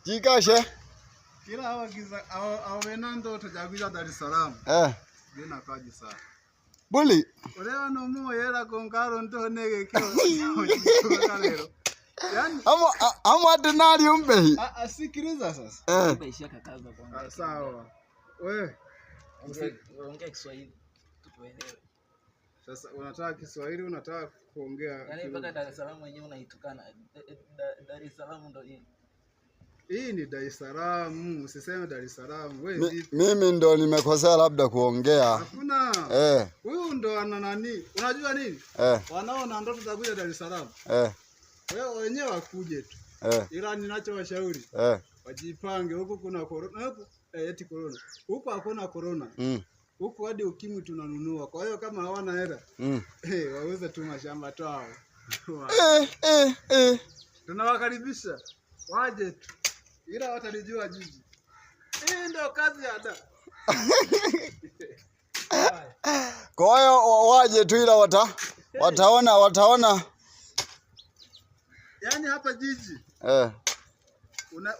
Jikashe. Kila hawa giza awenando tujaguza Dar es Salaam. Bina kaji sana. Buli. Olewa no mo yera konkaro ndo nege kio. Yani ama denari umbehi. Asikiliza sasa. Umeishia kakaza kwa. Sawa. Wewe ongea Kiswahili tutuelewe. Sasa unataka Kiswahili, unataka kuongea yani mpaka Dar es Salaam wenyewe unaitukana. Dar es Salaam ndo hii. Hii ni Dar es Salaam, usiseme Dar es Salaam. Wewe mimi ndo nimekosea labda kuongea. Hakuna. Huyu ndo ana nani? Unajua nini? Wanaona ndoto za kuja Dar es Salaam. Wewe wenyewe wakuje tu. Ila ninachowashauri wajipange, huko kuna corona, huko eti corona. Huko hakuna corona. Huko hadi ukimwi tunanunua. Kwa hiyo kama hawana hela, waweze tu mashamba twao. Tunawakaribisha. Waje tu. Ila watalijua jiji. Hii ndio kazi ya da. Kwa hiyo waje tu ila wataona. Yaani hapa jiji.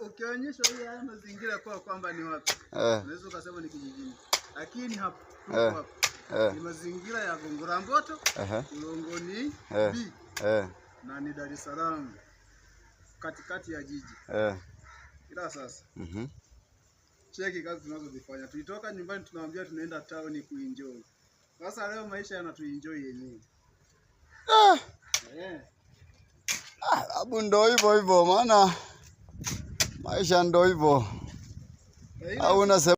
Ukionyesha haya mazingira kwamba ni wapi. Unaweza kusema ni kijijini. Lakini hapa ni mazingira ya Gongo la Mboto, Ulongoni B. Na ni Dar es Salaam. Katikati ya jiji. Ila sasa. Cheki kazi tunazozifanya. Tulitoka nyumbani tunawaambia tunaenda town kuenjoy. Sasa leo maisha yanatuenjoy yenyewe. Abu ndo hivyo maana maisha ndo hivyo. Au unasema